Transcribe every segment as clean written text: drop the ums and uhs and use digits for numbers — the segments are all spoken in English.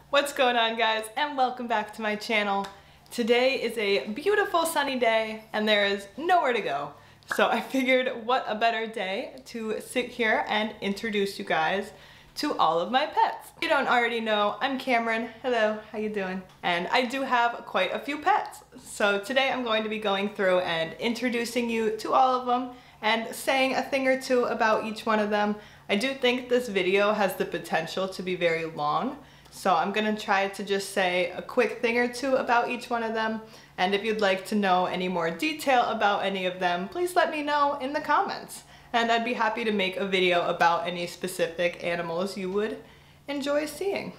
What's going on, guys, and welcome back to my channel. Today is a beautiful sunny day and there is nowhere to go. So I figured what a better day to sit here and introduce you guys to all of my pets. If you don't already know, I'm Cameron. Hello, how you doing? And I do have quite a few pets. So today I'm going to be going through and introducing you to all of them and saying a thing or two about each one of them. I do think this video has the potential to be very long, so I'm gonna try to just say a quick thing or two about each one of them. And if you'd like to know any more detail about any of them, please let me know in the comments. And I'd be happy to make a video about any specific animals you would enjoy seeing.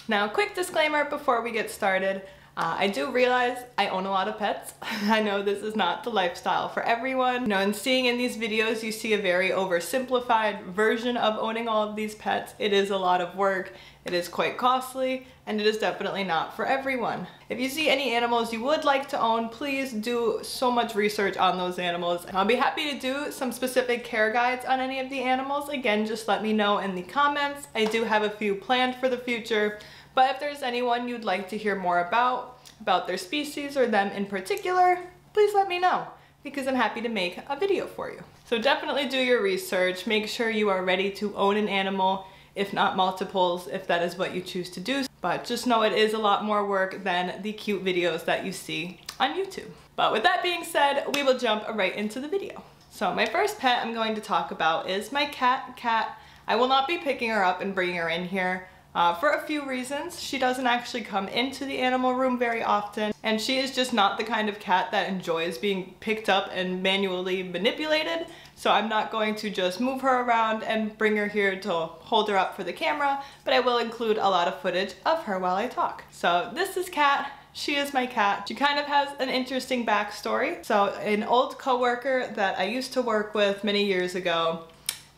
Now, quick disclaimer before we get started. I do realize I own a lot of pets. I know this is not the lifestyle for everyone. You know, and seeing in these videos, you see a very oversimplified version of owning all of these pets. It is a lot of work, it is quite costly, and it is definitely not for everyone. If you see any animals you would like to own, please do so much research on those animals. I'll be happy to do some specific care guides on any of the animals. Again, just let me know in the comments. I do have a few planned for the future. But if there's anyone you'd like to hear more about their species or them in particular, please let me know, because I'm happy to make a video for you. So definitely do your research, make sure you are ready to own an animal, if not multiples, if that is what you choose to do. But just know it is a lot more work than the cute videos that you see on YouTube. But with that being said, we will jump right into the video. So my first pet I'm going to talk about is my cat, Cat. I will not be picking her up and bringing her in here. For a few reasons. She doesn't actually come into the animal room very often, and she is just not the kind of cat that enjoys being picked up and manually manipulated, so I'm not going to just move her around and bring her here to hold her up for the camera, but I will include a lot of footage of her while I talk. So this is Cat. She is my cat. She kind of has an interesting backstory. So an old coworker that I used to work with many years ago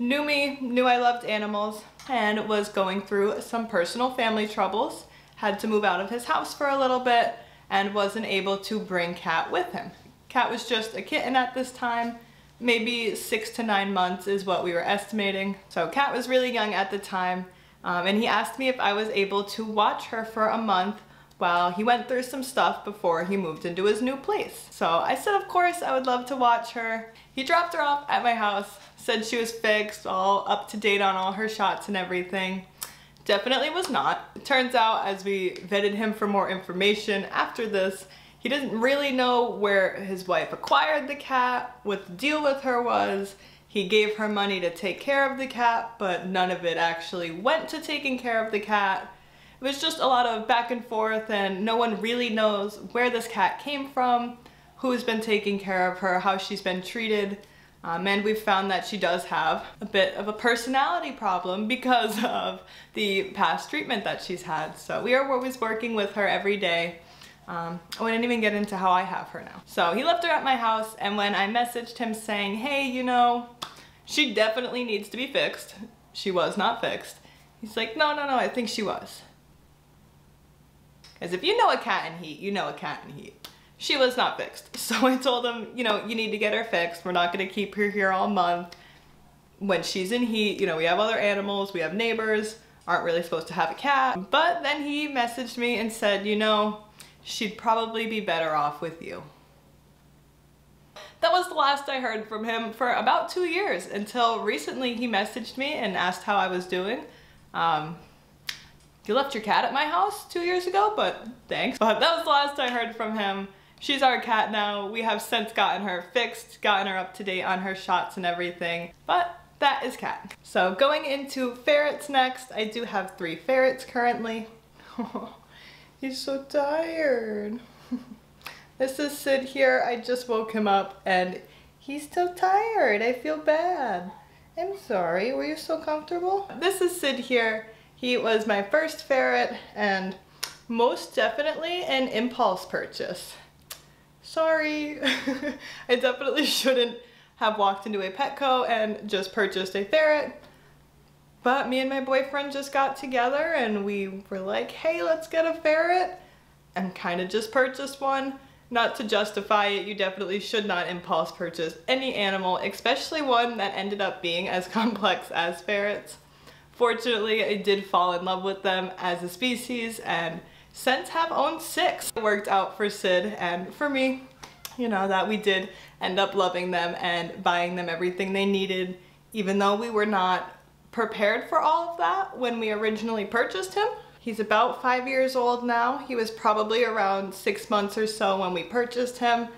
knew me, knew I loved animals, and was going through some personal family troubles, had to move out of his house for a little bit, and wasn't able to bring Cat with him. Cat was just a kitten at this time, maybe 6 to 9 months is what we were estimating. So Cat was really young at the time, and he asked me if I was able to watch her for a month while he went through some stuff before he moved into his new place. So I said of course I would love to watch her. He dropped her off at my house, said she was fixed, all up to date on all her shots and everything. Definitely was not. It turns out, as we vetted him for more information after this, he didn't really know where his wife acquired the cat, what the deal with her was. He gave her money to take care of the cat, but none of it actually went to taking care of the cat. It was just a lot of back and forth, and no one really knows where this cat came from, who's been taking care of her, how she's been treated. And we've found that she does have a bit of a personality problem because of the past treatment that she's had. So we are always working with her every day. I didn't even get into how I have her now. So he left her at my house, and when I messaged him saying, hey, you know, she definitely needs to be fixed. She was not fixed. He's like, no, I think she was. Because if you know a cat in heat, you know a cat in heat. She was not fixed. So I told him, you know, you need to get her fixed. We're not gonna keep her here all month. When she's in heat, you know, we have other animals, we have neighbors, aren't really supposed to have a cat. But then he messaged me and said, you know, she'd probably be better off with you. That was the last I heard from him for about 2 years, until recently he messaged me and asked how I was doing. You left your cat at my house 2 years ago, but thanks. But that was the last I heard from him. She's our cat now. We have since gotten her fixed, gotten her up to date on her shots and everything, but that is Cat. So going into ferrets next, I do have 3 ferrets currently. He's so tired. This is Sid here. I just woke him up and he's so tired. I feel bad. I'm sorry, were you so comfortable? This is Sid here. He was my first ferret and most definitely an impulse purchase. Sorry, I definitely shouldn't have walked into a Petco and just purchased a ferret, but me and my boyfriend just got together and we were like, hey, let's get a ferret, and kind of just purchased one. Not to justify it, you definitely should not impulse purchase any animal, especially one that ended up being as complex as ferrets. Fortunately, I did fall in love with them as a species and since have owned 6. It worked out for Sid and for me, you know, that we did end up loving them and buying them everything they needed, even though we were not prepared for all of that when we originally purchased him. He's about 5 years old now. He was probably around 6 months or so when we purchased him.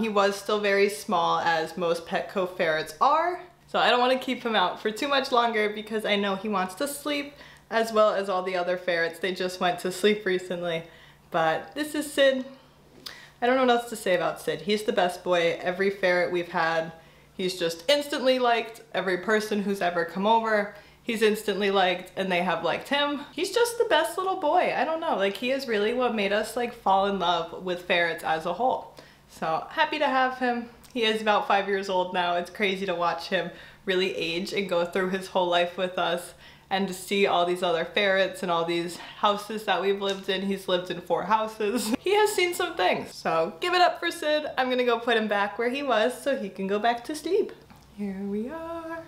He was still very small, as most Petco ferrets are. So I don't want to keep him out for too much longer because I know he wants to sleep, as well as all the other ferrets. They just went to sleep recently. But this is Sid. I don't know what else to say about Sid. He's the best boy. Every ferret we've had, he's just instantly liked. Every person who's ever come over, he's instantly liked and they have liked him. He's just the best little boy. I don't know, like he is really what made us like fall in love with ferrets as a whole. So happy to have him. He is about 5 years old now. It's crazy to watch him really age and go through his whole life with us and to see all these other ferrets and all these houses that we've lived in. He's lived in 4 houses. He has seen some things. So give it up for Sid. I'm gonna go put him back where he was so he can go back to sleep. Here we are,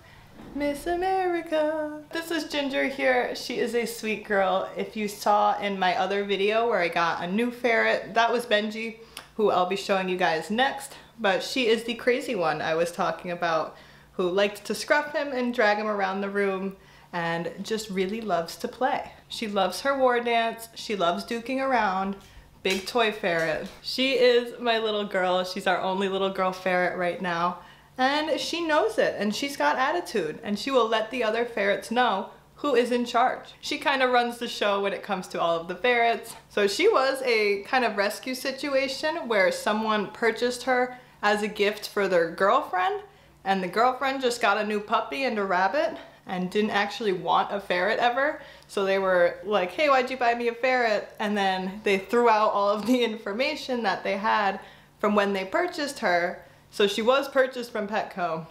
Miss America. This is Ginger here. She is a sweet girl. If you saw in my other video where I got a new ferret, that was Benji, who I'll be showing you guys next. But she is the crazy one I was talking about, who liked to scruff him and drag him around the room and just really loves to play. She loves her war dance. She loves duking around. Big toy ferret. She is my little girl. She's our only little girl ferret right now. And she knows it, and she's got attitude, and she will let the other ferrets know who is in charge. She kind of runs the show when it comes to all of the ferrets. So she was a kind of rescue situation where someone purchased her as a gift for their girlfriend, and the girlfriend just got a new puppy and a rabbit and didn't actually want a ferret ever. So they were like, hey, why'd you buy me a ferret? And then they threw out all of the information that they had from when they purchased her. So she was purchased from Petco,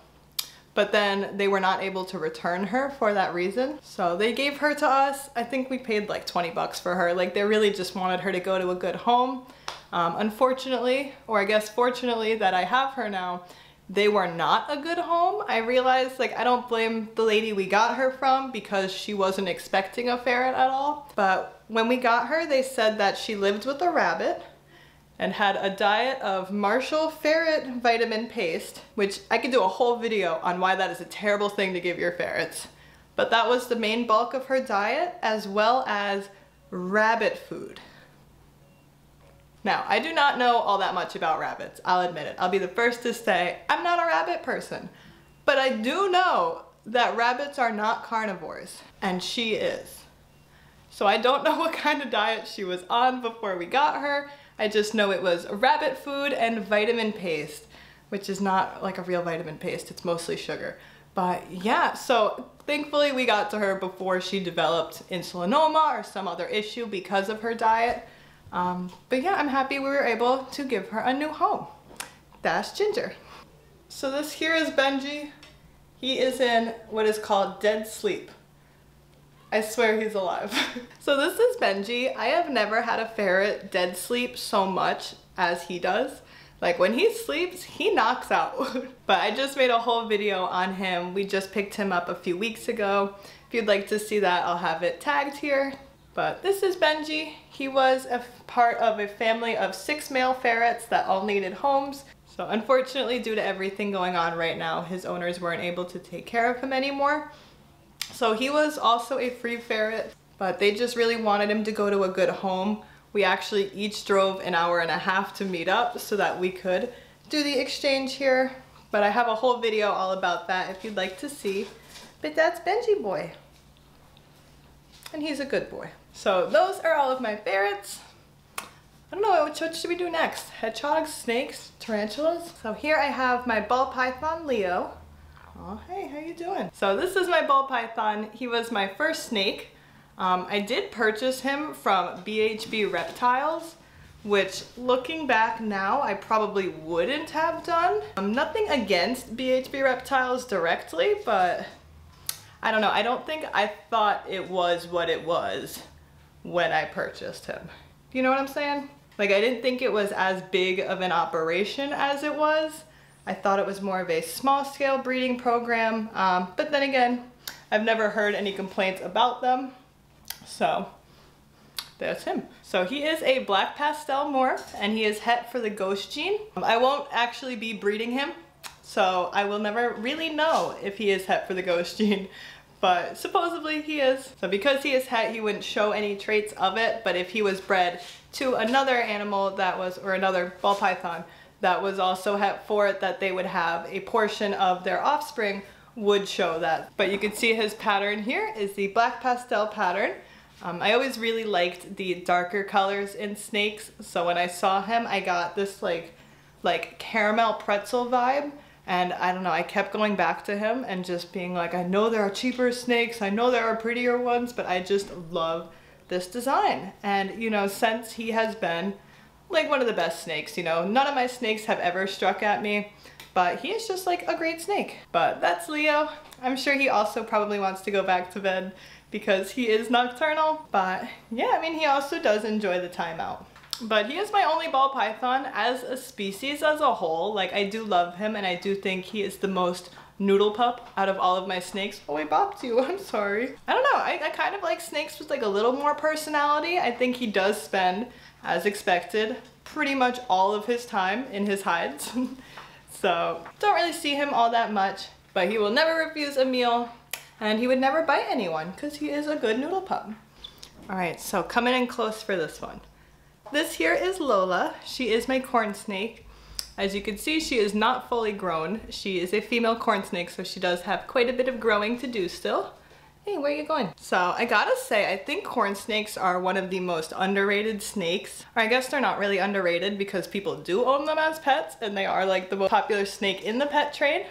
but then they were not able to return her for that reason. So they gave her to us. I think we paid like 20 bucks for her. Like they really just wanted her to go to a good home. Unfortunately, or I guess fortunately that I have her now, they were not a good home. I realized, like, I don't blame the lady we got her from because she wasn't expecting a ferret at all. But when we got her, they said that she lived with a rabbit and had a diet of Marshall ferret vitamin paste, which I could do a whole video on why that is a terrible thing to give your ferrets. But that was the main bulk of her diet, as well as rabbit food. Now, I do not know all that much about rabbits, I'll admit it. I'll be the first to say I'm not a rabbit person. But I do know that rabbits are not carnivores, and she is. So I don't know what kind of diet she was on before we got her. I just know it was rabbit food and vitamin paste, which is not like a real vitamin paste, it's mostly sugar. But yeah, so thankfully we got to her before she developed insulinoma or some other issue because of her diet. But yeah, I'm happy we were able to give her a new home. That's Ginger. So this here is Benji. He is in what is called dead sleep. I swear he's alive. So this is Benji. I have never had a ferret dead sleep so much as he does. Like when he sleeps, he knocks out. But I just made a whole video on him. We just picked him up a few weeks ago. If you'd like to see that, I'll have it tagged here. But this is Benji. He was a part of a family of 6 male ferrets that all needed homes. So unfortunately, due to everything going on right now, his owners weren't able to take care of him anymore. So he was also a free ferret, but they just really wanted him to go to a good home. We actually each drove an hour and a half to meet up so that we could do the exchange here. But I have a whole video all about that if you'd like to see. But that's Benji boy. And he's a good boy. So those are all of my ferrets. I don't know, what should we do next? Hedgehogs, snakes, tarantulas? So here I have my ball python Leo. Oh, hey, how you doing? So this is my ball python. He was my first snake. I did purchase him from BHB Reptiles, which looking back now, I probably wouldn't have done. Nothing against BHB Reptiles directly, but I don't know. I don't think I thought it was what it was when I purchased him. Do you know what I'm saying? Like I didn't think it was as big of an operation as it was. I thought it was more of a small scale breeding program, but then again, I've never heard any complaints about them. So that's him. So he is a black pastel morph, and he is het for the ghost gene. I won't actually be breeding him, so I will never really know if he is het for the ghost gene, but supposedly he is. So because he is het, he wouldn't show any traits of it, but if he was bred to another animal that was, or another ball python that was also het for it, that they would have a portion of their offspring would show that. But you can see his pattern here is the black pastel pattern. I always really liked the darker colors in snakes, so when I saw him I got this like caramel pretzel vibe, and I don't know, I kept going back to him and just being like, I know there are cheaper snakes, I know there are prettier ones, but I just love this design. And you know, since he has been like one of the best snakes, you know, none of my snakes have ever struck at me, but he is just like a great snake. But that's Leo. I'm sure he also probably wants to go back to bed because he is nocturnal, but yeah, I mean, he also does enjoy the time out. But he is my only ball python as a species as a whole. Like, I do love him, and I do think he is the most noodle pup out of all of my snakes. Oh, I bopped you, I'm sorry. I don't know, I kind of like snakes with like a little more personality. I think he does spend, as expected, pretty much all of his time in his hides. So, don't really see him all that much, but he will never refuse a meal, and he would never bite anyone because he is a good noodle pup. All right, so coming in close for this one. This here is Lola. She is my corn snake. As you can see, she is not fully grown. She is a female corn snake, so she does have quite a bit of growing to do still. Hey, where are you going? So I gotta say, I think corn snakes are one of the most underrated snakes. Or I guess they're not really underrated because people do own them as pets, and they are like the most popular snake in the pet trade.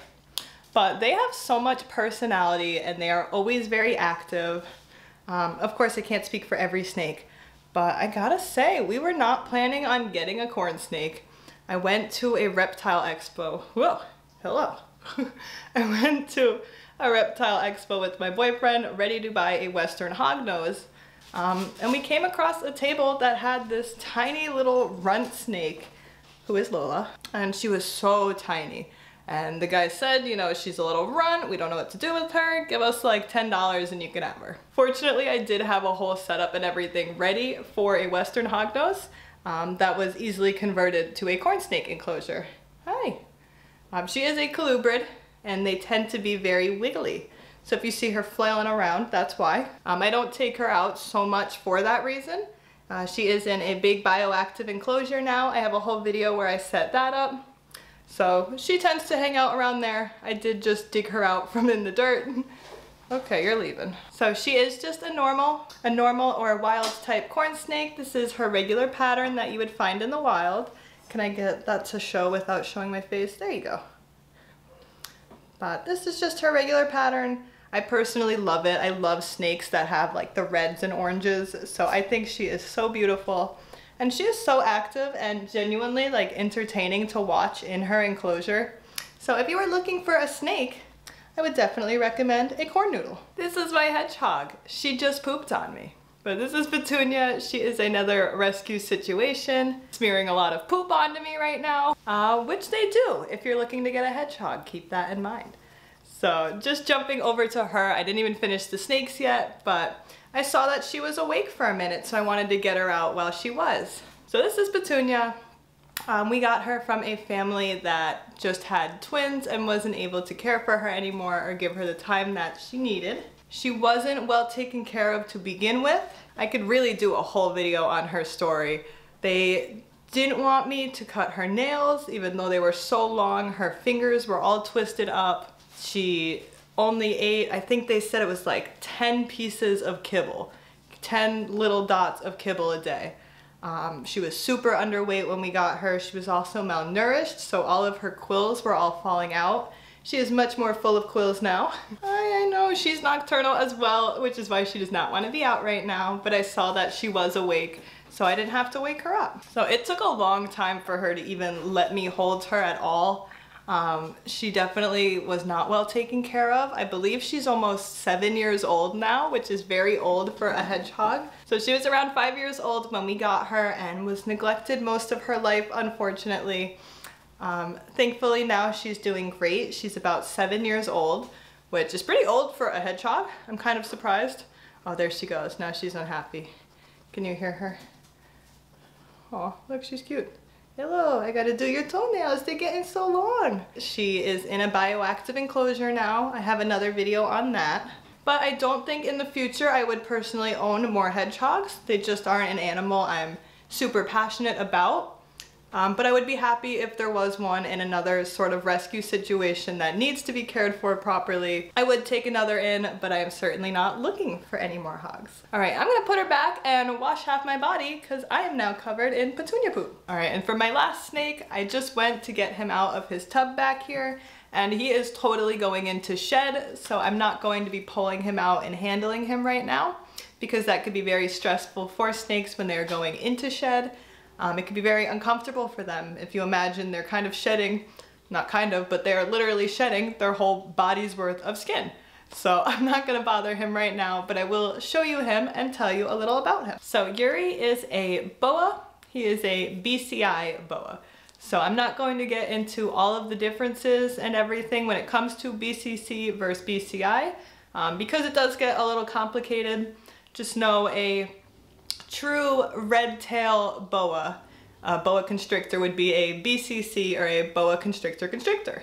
But they have so much personality, and they are always very active. Of course, I can't speak for every snake, but I gotta say, we were not planning on getting a corn snake. I went to a reptile expo. Whoa, hello. I went to a reptile expo with my boyfriend, ready to buy a Western hognose. And we came across a table that had this tiny little runt snake, who is Lola, and she was so tiny. And the guy said, you know, she's a little runt, we don't know what to do with her, give us like $10 and you can have her. Fortunately, I did have a whole setup and everything ready for a Western hognose that was easily converted to a corn snake enclosure. Hi. She is a colubrid, and they tend to be very wiggly. So if you see her flailing around, that's why. I don't take her out so much for that reason. She is in a big bioactive enclosure now. I have a whole video where I set that up. So she tends to hang out around there. I did just dig her out from in the dirt. Okay, you're leaving. So she is just a normal or a wild type corn snake. This is her regular pattern that you would find in the wild. Can I get that to show without showing my face? There you go. But this is just her regular pattern. I personally love it. I love snakes that have like the reds and oranges. So I think she is so beautiful. And she is so active and genuinely like entertaining to watch in her enclosure. So if you were looking for a snake, I would definitely recommend a corn noodle. This is my hedgehog. She just pooped on me. But this is Petunia. She is another rescue situation, smearing a lot of poop onto me right now, which they do if you're looking to get a hedgehog. Keep that in mind. So just jumping over to her, I didn't even finish the snakes yet, but I saw that she was awake for a minute, so I wanted to get her out while she was. So this is Petunia. We got her from a family that just had twins and wasn't able to care for her anymore or give her the time that she needed. She wasn't well taken care of to begin with. I could really do a whole video on her story. They didn't want me to cut her nails, even though they were so long. Her fingers were all twisted up. She only ate, I think they said it was like 10 pieces of kibble, 10 little dots of kibble a day. She was super underweight when we got her. She was also malnourished, so all of her quills were all falling out. She is much more full of quills now. I know she's nocturnal as well, which is why she does not want to be out right now, but I saw that she was awake, so I didn't have to wake her up. So it took a long time for her to even let me hold her at all. She definitely was not well taken care of. I believe she's almost 7 years old now, which is very old for a hedgehog. So she was around 5 years old when we got her and was neglected most of her life, unfortunately. Thankfully now she's doing great. She's about 7 years old, which is pretty old for a hedgehog. I'm kind of surprised. Oh, there she goes. Now she's unhappy. Can you hear her? Oh, look, she's cute. Hello, I gotta do your toenails. They're getting so long. She is in a bioactive enclosure now. I have another video on that. But I don't think in the future I would personally own more hedgehogs. They just aren't an animal I'm super passionate about. But I would be happy if there was one in another sort of rescue situation that needs to be cared for properly. I would take another in, but I am certainly not looking for any more hogs. All right, I'm gonna put her back and wash half my body because I am now covered in Petunia poop. All right, and for my last snake, I just went to get him out of his tub back here, and he is totally going into shed, so I'm not going to be pulling him out and handling him right now because that could be very stressful for snakes when they're going into shed. It can be very uncomfortable for them. If you imagine they're kind of shedding, not kind of, but they're literally shedding their whole body's worth of skin. So I'm not gonna bother him right now, but I will show you him and tell you a little about him. So Yuri is a boa. He is a BCI boa. So I'm not going to get into all of the differences and everything when it comes to BCC versus BCI, because it does get a little complicated. Just know a true red tail boa, boa constrictor would be a BCC or a boa constrictor constrictor.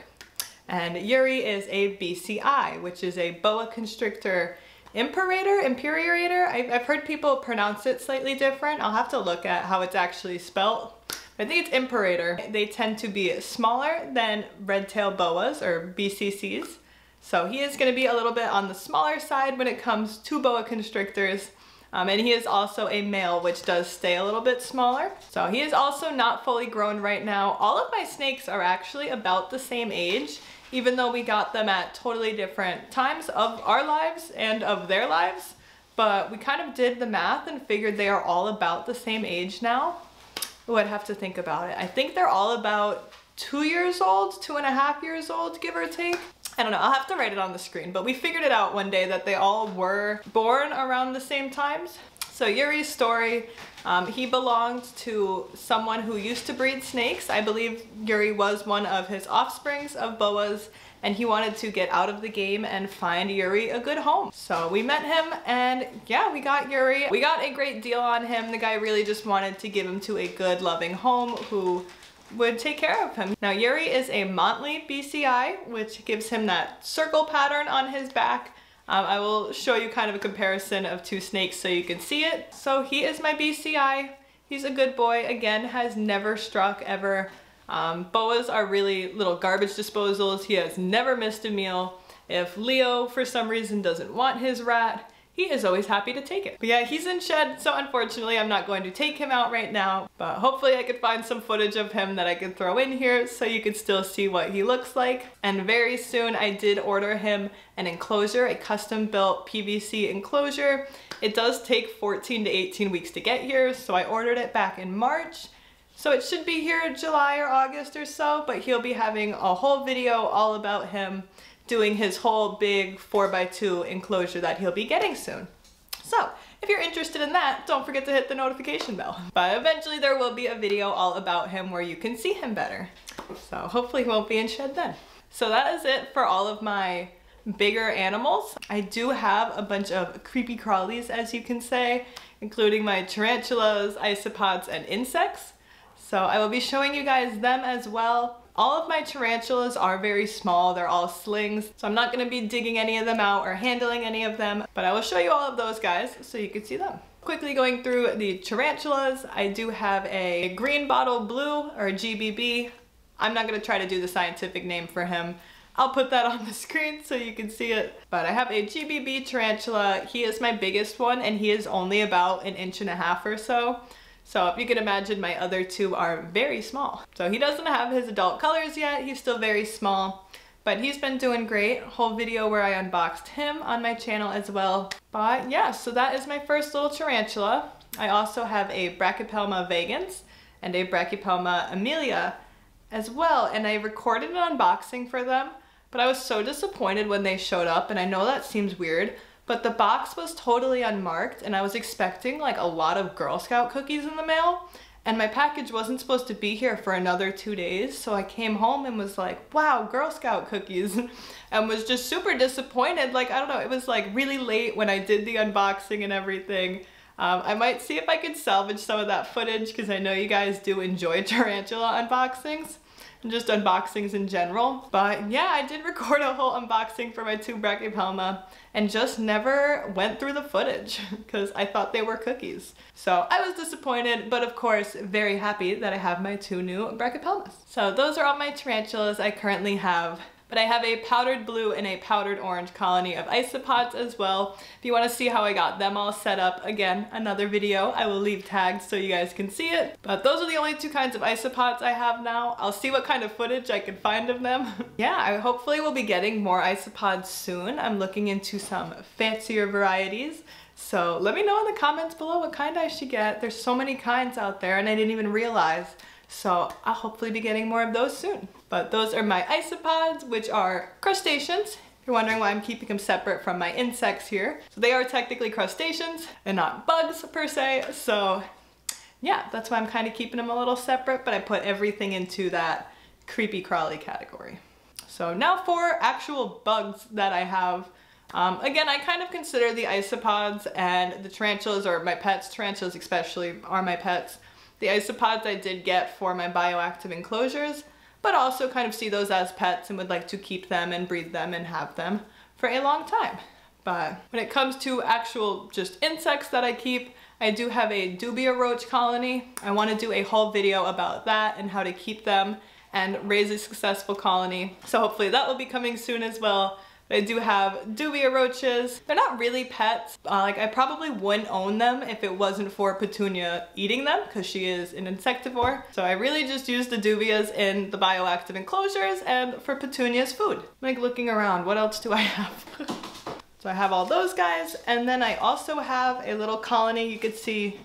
And Yuri is a BCI, which is a boa constrictor imperator. I've heard people pronounce it slightly different. I'll have to look at how it's actually spelled. I think it's imperator. They tend to be smaller than red tail boas or BCCs. So he is going to be a little bit on the smaller side when it comes to boa constrictors. And he is also a male, which does stay a little bit smaller. So he is also not fully grown right now. All of my snakes are actually about the same age, even though we got them at totally different times of our lives and of their lives. But we kind of did the math and figured they are all about the same age now. Oh, I'd have to think about it. I think they're all about 2 years old, 2.5 years old, give or take. I don't know, I'll have to write it on the screen, but we figured it out one day that they all were born around the same times. So Yuri's story, he belonged to someone who used to breed snakes. I believe Yuri was one of his offsprings of boas, and he wanted to get out of the game and find Yuri a good home. So we met him, and yeah, we got Yuri. We got a great deal on him. The guy really just wanted to give him to a good, loving home who would take care of him. Now Yuri is a monthly BCI, which gives him that circle pattern on his back. I will show you kind of a comparison of two snakes so you can see it. So he is my BCI. He's a good boy. Again, has never struck ever. Boas are really little garbage disposals. He has never missed a meal. If Leo for some reason doesn't want his rat, he is always happy to take it. But yeah, he's in shed, so unfortunately I'm not going to take him out right now, but hopefully I could find some footage of him that I could throw in here so you could still see what he looks like. And very soon I did order him an enclosure, a custom built PVC enclosure. It does take 14 to 18 weeks to get here, so I ordered it back in March. So it should be here in July or August or so, but he'll be having a whole video all about him doing his whole big 4x2 enclosure that he'll be getting soon. So if you're interested in that, don't forget to hit the notification bell. But eventually there will be a video all about him where you can see him better. So hopefully he won't be in shed then. So that is it for all of my bigger animals. I do have a bunch of creepy crawlies, as you can say, including my tarantulas, isopods, and insects. So I will be showing you guys them as well. All of my tarantulas are very small, they're all slings, so I'm not going to be digging any of them out or handling any of them, but I will show you all of those guys so you can see them. Quickly going through the tarantulas, I do have a green bottle blue, or GBB. I'm not going to try to do the scientific name for him. I'll put that on the screen so you can see it. But I have a GBB tarantula. He is my biggest one, and he is only about 1.5 inches or so. So if you can imagine, my other two are very small. So he doesn't have his adult colors yet. He's still very small, but he's been doing great. Whole video where I unboxed him on my channel as well. But yeah, so that is my first little tarantula. I also have a Brachypelma vagans and a Brachypelma emilia as well. And I recorded an unboxing for them, but I was so disappointed when they showed up. And I know that seems weird, but the box was totally unmarked, and I was expecting like a lot of Girl Scout cookies in the mail, and my package wasn't supposed to be here for another 2 days. So I came home and was like, wow, Girl Scout cookies, and was just super disappointed. Like, I don't know, it was like really late when I did the unboxing and everything. I might see if I could salvage some of that footage because I know you guys do enjoy tarantula unboxings and just unboxings in general. But yeah, I did record a whole unboxing for my 2 Brachypelma and just never went through the footage because I thought they were cookies. So I was disappointed, but of course very happy that I have my 2 new Brachypelmas. So those are all my tarantulas I currently have. But I have a powdered blue and a powdered orange colony of Isopods as well. If you want to see how I got them all set up, again, another video I will leave tagged so you guys can see it. But those are the only 2 kinds of Isopods I have now. I'll see what kind of footage I can find of them. Yeah, I hopefully will be getting more Isopods soon. I'm looking into some fancier varieties. So let me know in the comments below what kind I should get. There's so many kinds out there and I didn't even realize. So I'll hopefully be getting more of those soon. But those are my Isopods, which are crustaceans. If you're wondering why I'm keeping them separate from my insects here. So they are technically crustaceans and not bugs per se. So yeah, that's why I'm kind of keeping them a little separate, but I put everything into that creepy crawly category. So now for actual bugs that I have. Again, I kind of consider the Isopods and the tarantulas, or my pets, tarantulas especially, are my pets. The Isopods I did get for my bioactive enclosures, but also kind of see those as pets and would like to keep them and breed them and have them for a long time. But when it comes to actual just insects that I keep, I do have a dubia roach colony. I want to do a whole video about that and how to keep them and raise a successful colony. So hopefully that will be coming soon as well. I do have dubia roaches. They're not really pets. Like I probably wouldn't own them if it wasn't for Petunia eating them because she is an insectivore. So I really just use the dubias in the bioactive enclosures and for Petunia's food. I'm like looking around, what else do I have? So I have all those guys, and then I also have a little colony. You could see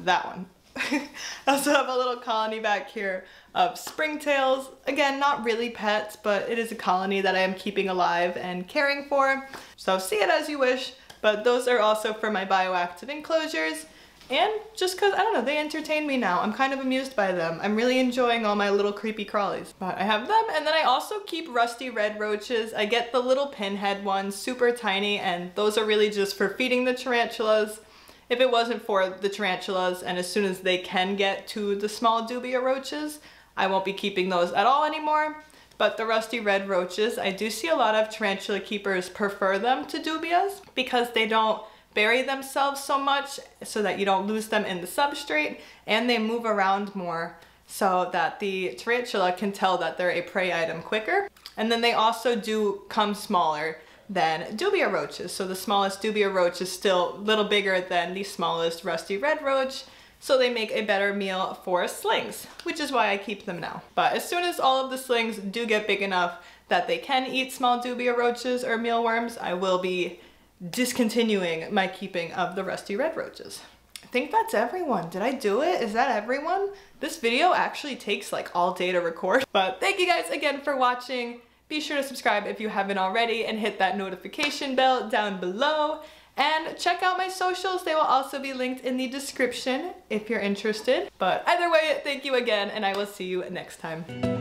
that one. I also have a little colony back here of springtails. Again, not really pets, but it is a colony that I am keeping alive and caring for. So see it as you wish, but those are also for my bioactive enclosures. And just cause, I don't know, they entertain me now. I'm kind of amused by them. I'm really enjoying all my little creepy crawlies. But I have them, and then I also keep rusty red roaches. I get the little pinhead ones, super tiny, and those are really just for feeding the tarantulas. If it wasn't for the tarantulas, and as soon as they can get to the small dubia roaches, I won't be keeping those at all anymore. But the rusty red roaches, I do see a lot of tarantula keepers prefer them to dubias because they don't bury themselves so much so that you don't lose them in the substrate, and they move around more so that the tarantula can tell that they're a prey item quicker. And then they also do come smaller than dubia roaches. So the smallest dubia roach is still a little bigger than the smallest rusty red roach. So they make a better meal for slings, which is why I keep them now. But as soon as all of the slings do get big enough that they can eat small dubia roaches or mealworms, I will be discontinuing my keeping of the rusty red roaches. I think that's everyone. Did I do it? Is that everyone? This video actually takes like all day to record. But thank you guys again for watching. Be sure to subscribe if you haven't already and hit that notification bell down below. And check out my socials. They will also be linked in the description if you're interested. But either way, thank you again, and I will see you next time.